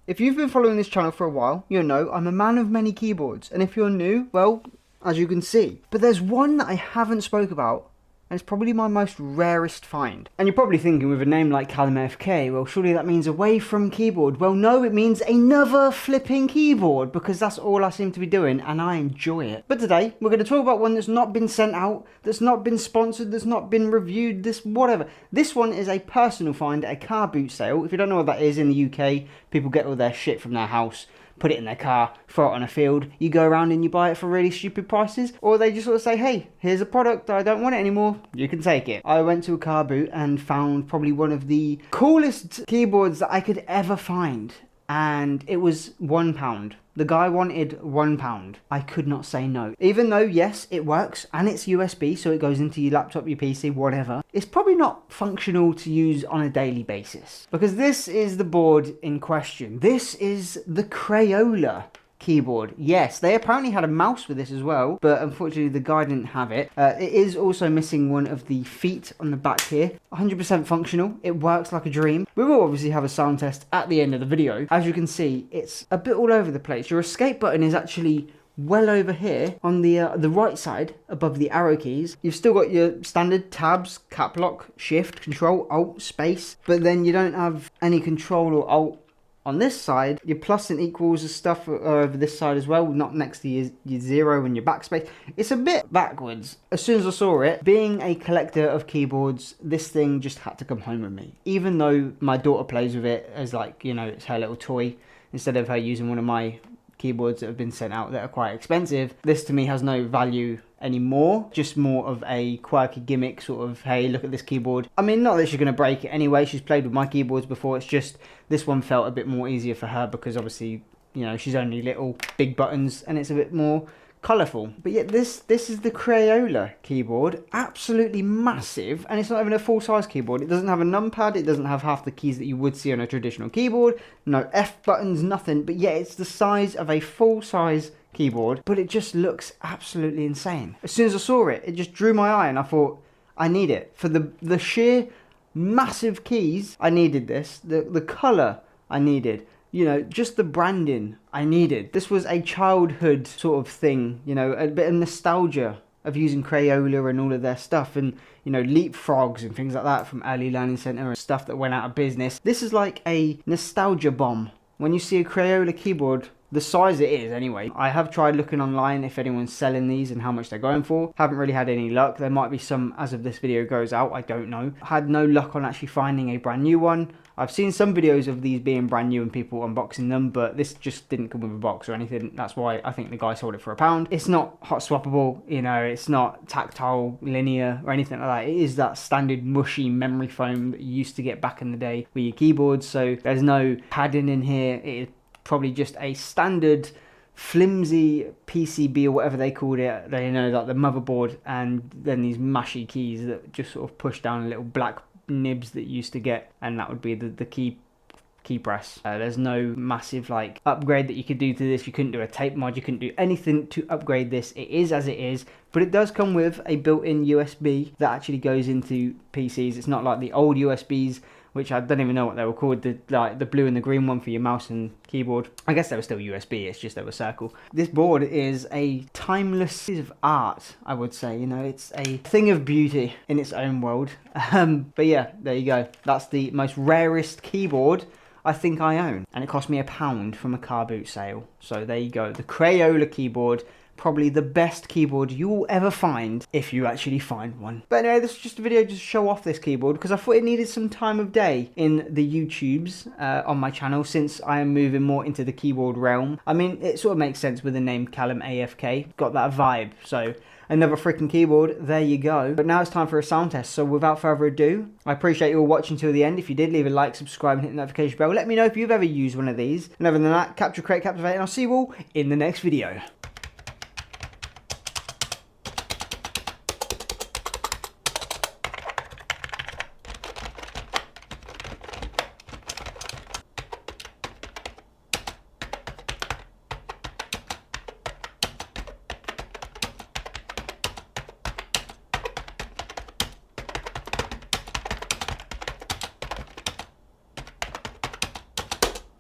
If you've been following this channel for a while, you'll know I'm a man of many keyboards, and if you're new, well, as you can see. But there's one that I haven't spoke about, and it's probably my most rarest find. And you're probably thinking, with a name like Callum AFK, well, surely that means away from keyboard. Well, no, it means another flipping keyboard, because that's all I seem to be doing, and I enjoy it. But today, we're going to talk about one that's not been sent out, that's not been sponsored, that's not been reviewed, this whatever. This one is a personal find at a car boot sale. If you don't know what that is, in the UK, people get all their shit from their house, put it in their car, throw it on a field, you go around and you buy it for really stupid prices, or they just sort of say, hey, here's a product, I don't want it anymore, you can take it. I went to a car boot and found probably one of the coolest keyboards that I could ever find, and it was £1. The guy wanted £1. I could not say no. Even though, yes, it works, and it's USB, so it goes into your laptop, your PC, whatever. It's probably not functional to use on a daily basis. Because this is the board in question. This is the Crayola Keyboard. Yes, they apparently had a mouse with this as well, but unfortunately the guy didn't have it. It is also missing one of the feet on the back here. 100% functional. It works like a dream. We will obviously have a sound test at the end of the video. As you can see, it's a bit all over the place. Your escape button is actually well over here on the right side above the arrow keys. You've still got your standard tabs, cap lock, shift, control, alt, space, but then you don't have any control or alt on this side. Your plus and equals and stuff are over this side as well, not next to your zero and your backspace. It's a bit backwards. As soon as I saw it, being a collector of keyboards, this thing just had to come home with me. Even though my daughter plays with it as, like, you know, it's her little toy, instead of her using one of my keyboards that have been sent out that are quite expensive, this to me has no value anymore, just more of a quirky gimmick, sort of, hey, look at this keyboard. I mean, not that she's going to break it anyway, she's played with my keyboards before, it's just this one felt a bit more easier for her because obviously, you know, she's only little, big buttons, and it's a bit more colourful. But yet this is the Crayola keyboard, absolutely massive, and it's not even a full-size keyboard. It doesn't have a numpad, it doesn't have half the keys that you would see on a traditional keyboard, no F buttons, nothing, but yet it's the size of a full-size keyboard, but it just looks absolutely insane. As soon as I saw it, it just drew my eye, and I thought, I need it. For the sheer massive keys, I needed this. The colour, I needed. You know, just the branding I needed. This was a childhood sort of thing, you know, a bit of nostalgia of using Crayola and all of their stuff, and, you know, leapfrogs and things like that from Early Learning Centre and stuff that went out of business. This is like a nostalgia bomb. When you see a Crayola keyboard, the size it is anyway. I have tried looking online if anyone's selling these and how much they're going for. Haven't really had any luck. There might be some as of this video goes out, I don't know. Had no luck on actually finding a brand new one. I've seen some videos of these being brand new and people unboxing them, but this just didn't come with a box or anything. That's why I think the guy sold it for £1. It's not hot swappable, you know, it's not tactile, linear or anything like that. It is that standard mushy memory foam that you used to get back in the day with your keyboards, so there's no padding in here. It is probably just a standard flimsy PCB or whatever they called it. They, you know, like the motherboard, and then these mashy keys that just sort of push down a little black nibs that you used to get, and that would be the key press. There's no massive like upgrade that you could do to this. You couldn't do a tape mod, you couldn't do anything to upgrade this. It is as it is, but it does come with a built-in USB that actually goes into PCs. It's not like the old USBs, which I don't even know what they were called, the blue and the green one for your mouse and keyboard. I guess they were still USB, it's just they were circle. This board is a timeless piece of art, I would say. You know, it's a thing of beauty in its own world. But yeah, there you go. That's the most rarest keyboard I think I own, and it cost me £1 from a car boot sale. So there you go, the Crayola keyboard. Probably the best keyboard you will ever find, if you actually find one. But anyway, this is just a video just to show off this keyboard, because I thought it needed some time of day in the YouTubes on my channel, since I am moving more into the keyboard realm. I mean, it sort of makes sense with the name Callum AFK, got that vibe, so another freaking keyboard, there you go. But now it's time for a sound test, so without further ado, I appreciate you all watching till the end. If you did, leave a like, subscribe and hit the notification bell. Let me know if you've ever used one of these. And other than that, capture, create, captivate, and I'll see you all in the next video.